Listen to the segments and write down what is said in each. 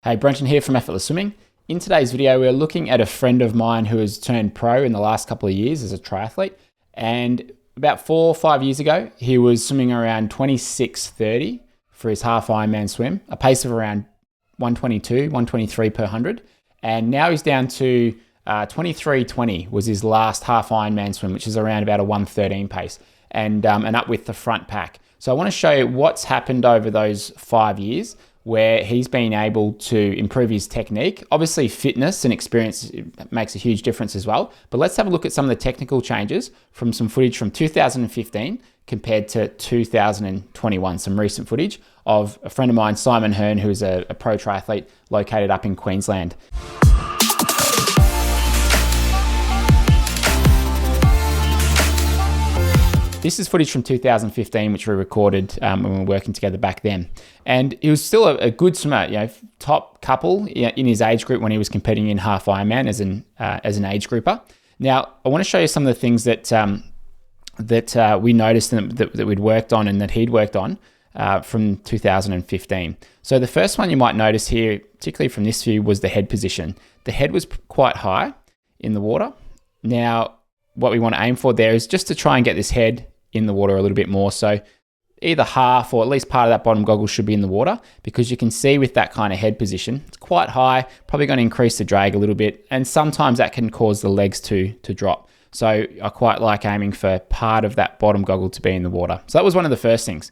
Hey, Brenton here from Effortless Swimming. In today's video, we're looking at a friend of mine who has turned pro in the last couple of years as a triathlete. And about 4 or 5 years ago, he was swimming around 26:30 for his half Ironman swim, a pace of around 122, 123 per 100. And now he's down to 23:20 was his last half Ironman swim, which is around about a 113 pace, and up with the front pack. So I want to show you what's happened over those 5 years, where he's been able to improve his technique. Obviously, fitness and experience makes a huge difference as well. But let's have a look at some of the technical changes from some footage from 2015 compared to 2021, some recent footage of a friend of mine, Simon Hearn, who is a pro triathlete located up in Queensland. This is footage from 2015, which we recorded when we were working together back then. And he was still a good swimmer, top couple in his age group when he was competing in half Ironman as an age grouper. Now, I want to show you some of the things that we noticed that we'd worked on and that he'd worked on from 2015. So the first one you might notice here, particularly from this view, was the head position. The head was quite high in the water. Now, what we want to aim for there is just to try and get this head in the water a little bit more. So either half or at least part of that bottom goggle should be in the water, because you can see with that kind of head position, it's quite high, probably going to increase the drag a little bit. And sometimes that can cause the legs to drop. So I quite like aiming for part of that bottom goggle to be in the water. So that was one of the first things.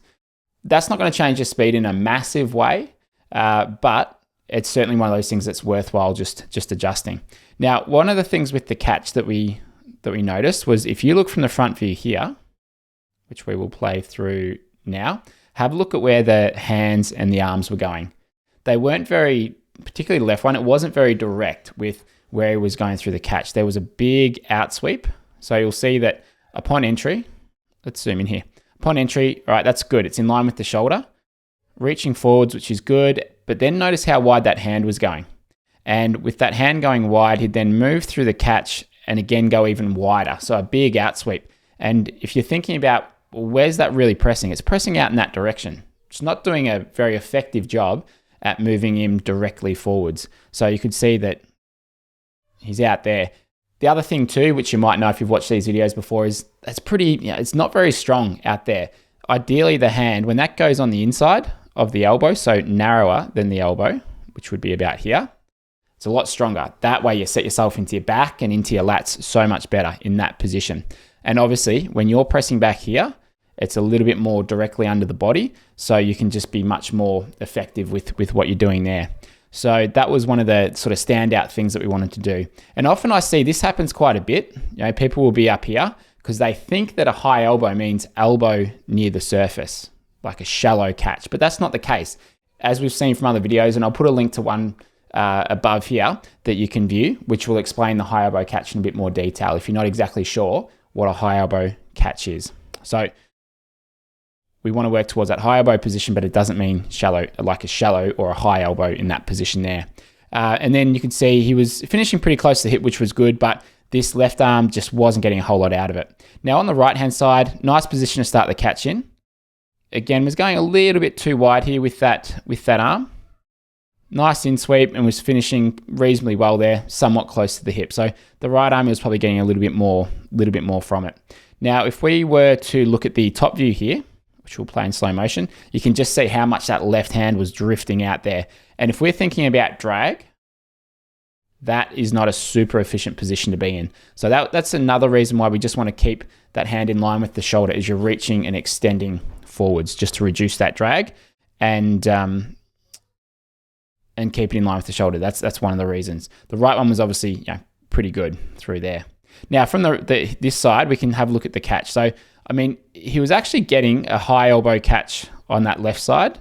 That's not going to change your speed in a massive way, but it's certainly one of those things that's worthwhile just adjusting. Now, one of the things with the catch that we noticed was, if you look from the front view here, which we will play through now, have a look at where the hands and the arms were going. They weren't very, particularly the left one, it wasn't very direct with where he was going through the catch. There was a big outsweep. So you'll see that upon entry, let's zoom in here. Upon entry, all right, that's good. It's in line with the shoulder, reaching forwards, which is good. But then notice how wide that hand was going. And with that hand going wide, he'd then move through the catch and again go even wider. So a big outsweep. And if you're thinking about, well, where's that really pressing? It's pressing out in that direction. It's not doing a very effective job at moving him directly forwards. So you could see that he's out there. The other thing too, which you might know if you've watched these videos before, is that's it's not very strong out there. Ideally, the hand, when that goes on the inside of the elbow, so narrower than the elbow, which would be about here, it's a lot stronger. That way you set yourself into your back and into your lats so much better in that position. And obviously, when you're pressing back here, it's a little bit more directly under the body, so you can just be much more effective with what you're doing there. So that was one of the sort of standout things that we wanted to do. And often I see this happens quite a bit. People will be up here because they think that a high elbow means elbow near the surface, like a shallow catch, but that's not the case. As we've seen from other videos, and I'll put a link to one above here that you can view, which will explain the high elbow catch in a bit more detail if you're not exactly sure what a high elbow catch is. So we want to work towards that high elbow position, but it doesn't mean shallow, like a shallow or a high elbow in that position there. And then you can see he was finishing pretty close to the hip, which was good, but this left arm just wasn't getting a whole lot out of it. Now on the right-hand side, nice position to start the catch in. Again, was going a little bit too wide here with that arm. Nice in sweep, and was finishing reasonably well there, somewhat close to the hip. So the right arm was probably getting a little bit more from it. Now, if we were to look at the top view here, which we'll play in slow motion, you can just see how much that left hand was drifting out there. And if we're thinking about drag, that is not a super efficient position to be in. So that's another reason why we just want to keep that hand in line with the shoulder as you're reaching and extending forwards, just to reduce that drag and keep it in line with the shoulder. That's one of the reasons. The right one was obviously pretty good through there. Now from this side, we can have a look at the catch. So I mean, he was actually getting a high elbow catch on that left side.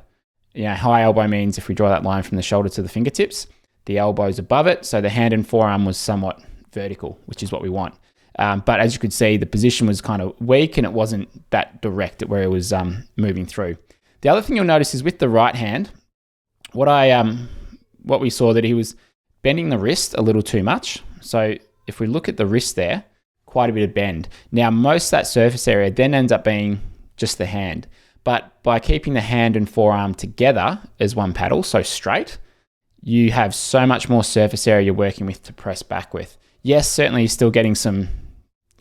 High elbow means if we draw that line from the shoulder to the fingertips, the elbow's above it. So the hand and forearm was somewhat vertical, which is what we want. But as you could see, the position was kind of weak and it wasn't that direct at where it was moving through. The other thing you'll notice is with the right hand, what we saw that he was bending the wrist a little too much. So if we look at the wrist there, quite a bit of bend. Now, most of that surface area then ends up being just the hand. But by keeping the hand and forearm together as one paddle, so straight, you have so much more surface area you're working with to press back with. Yes, certainly you're still getting some,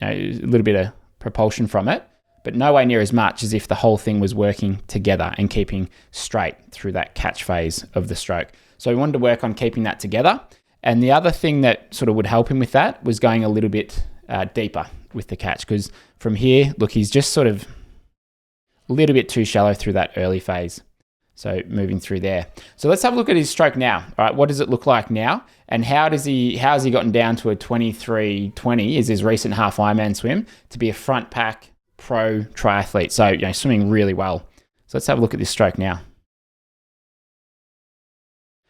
a little bit of propulsion from it, but nowhere near as much as if the whole thing was working together and keeping straight through that catch phase of the stroke. So we wanted to work on keeping that together. And the other thing that sort of would help him with that was going a little bit deeper with the catch, because from here, look, he's just sort of a little bit too shallow through that early phase. So moving through there. So let's have a look at his stroke now. All right, what does it look like now? And how has he gotten down to a 23:20 is his recent half Ironman swim to be a front pack pro triathlete. So, swimming really well. So let's have a look at this stroke now.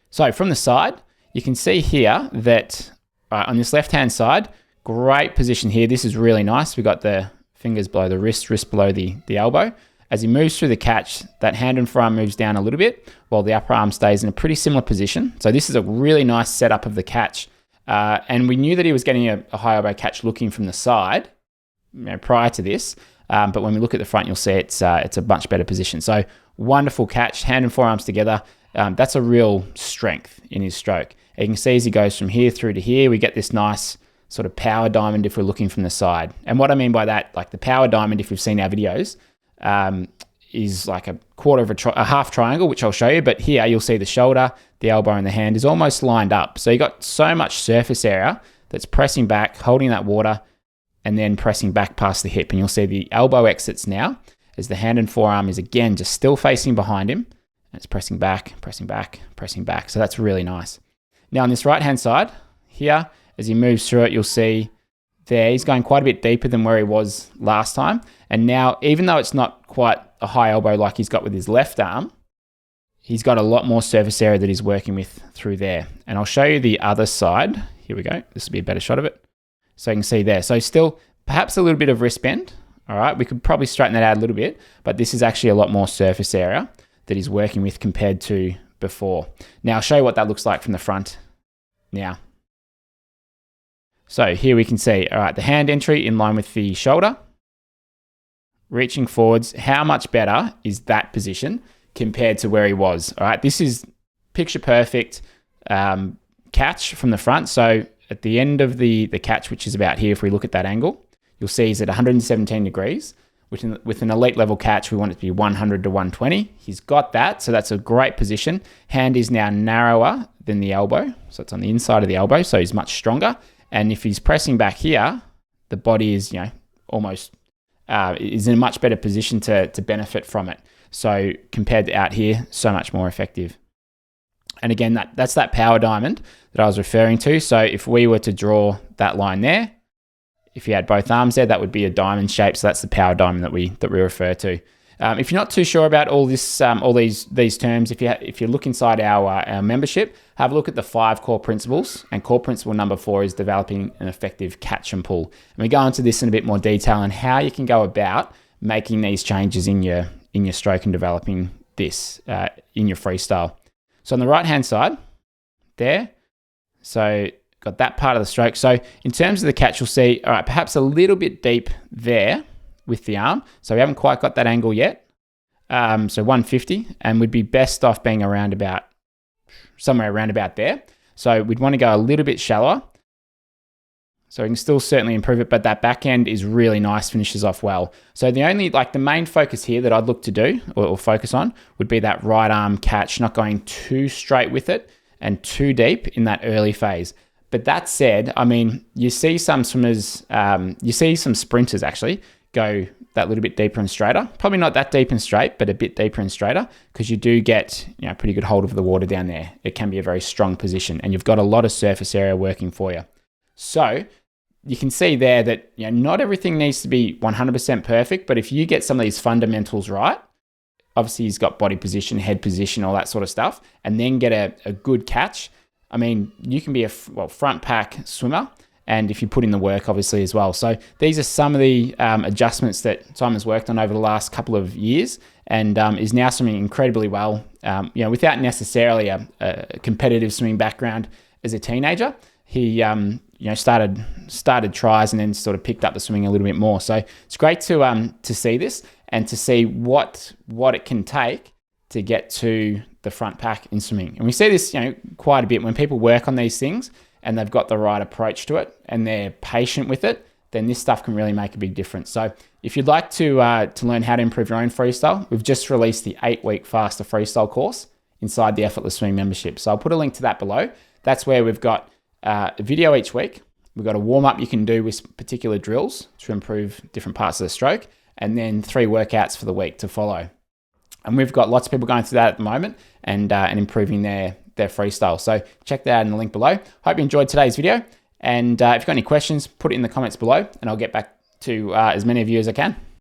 So from the side, you can see here that on this left-hand side, great position here. This is really nice. We've got the fingers below the wrist below the elbow. As he moves through the catch, that hand and forearm moves down a little bit while the upper arm stays in a pretty similar position. So this is a really nice setup of the catch. And we knew that he was getting a high elbow catch looking from the side prior to this. But when we look at the front, you'll see it's a much better position. So wonderful catch, hand and forearms together. That's a real strength in his stroke. You can see as he goes from here through to here, we get this nice sort of power diamond if we're looking from the side. And what I mean by that, like the power diamond, if you've seen our videos, is like a quarter of a half triangle, which I'll show you. But here you'll see the shoulder, the elbow, and the hand is almost lined up. So you got so much surface area that's pressing back, holding that water, and then pressing back past the hip. And you'll see the elbow exits now as the hand and forearm is again just still facing behind him. And it's pressing back, pressing back, pressing back. So that's really nice. Now on this right-hand side here, as he moves through it, you'll see there he's going quite a bit deeper than where he was last time. And now, even though it's not quite a high elbow like he's got with his left arm, he's got a lot more surface area that he's working with through there. And I'll show you the other side. Here we go. This will be a better shot of it. So you can see there. So still perhaps a little bit of wrist bend. All right, we could probably straighten that out a little bit, but this is actually a lot more surface area that he's working with compared to before. Now I'll show you what that looks like from the front now. So here we can see, all right, the hand entry in line with the shoulder, reaching forwards. How much better is that position compared to where he was? All right, this is picture perfect catch from the front. So at the end of the catch, which is about here, if we look at that angle, you'll see he's at 117 degrees. With an elite level catch, we want it to be 100 to 120. He's got that, so that's a great position. Hand is now narrower than the elbow, so it's on the inside of the elbow, so he's much stronger. And if he's pressing back here, the body is, almost is in a much better position to benefit from it. So compared to out here, so much more effective. And again, that's that power diamond that I was referring to. So if we were to draw that line there, if you had both arms there, that would be a diamond shape. So that's the power diamond that we refer to. If you're not too sure about all this, all these terms, if you look inside our membership, have a look at the 5 core principles. And core principle number 4 is developing an effective catch and pull. And we go into this in a bit more detail and how you can go about making these changes in your stroke and developing this in your freestyle. So on the right hand side, there, so got that part of the stroke. So in terms of the catch, you'll see, all right, perhaps a little bit deep there with the arm. So we haven't quite got that angle yet. So 150, and we'd be best off being somewhere around about there. So we'd want to go a little bit shallower. So we can still certainly improve it, but that back end is really nice, finishes off well. So the main focus here that I'd look to do or focus on would be that right arm catch, not going too straight with it and too deep in that early phase. But that said, I mean, you see some swimmers, you see some sprinters actually go that little bit deeper and straighter. Probably not that deep and straight, but a bit deeper and straighter, because you do get pretty good hold of the water down there. It can be a very strong position, and you've got a lot of surface area working for you. So you can see there that not everything needs to be 100% perfect, but if you get some of these fundamentals right, obviously he's got body position, head position, all that sort of stuff, and then get a good catch. I mean, you can be a front pack swimmer, and if you put in the work, obviously, as well. So these are some of the adjustments that Simon's worked on over the last couple of years, and is now swimming incredibly well, without necessarily a competitive swimming background as a teenager. He started tries and then sort of picked up the swimming a little bit more. So it's great to see this and to see what it can take to get to the front pack in swimming. And we see this, quite a bit when people work on these things and they've got the right approach to it and they're patient with it, then this stuff can really make a big difference. So if you'd like to learn how to improve your own freestyle, we've just released the 8-week faster freestyle course inside the Effortless Swimming membership. So I'll put a link to that below. That's where we've got a video each week. We've got a warm-up you can do with particular drills to improve different parts of the stroke, and then 3 workouts for the week to follow. And we've got lots of people going through that at the moment and improving their freestyle. So check that out in the link below. Hope you enjoyed today's video. And if you've got any questions, put it in the comments below and I'll get back to as many of you as I can.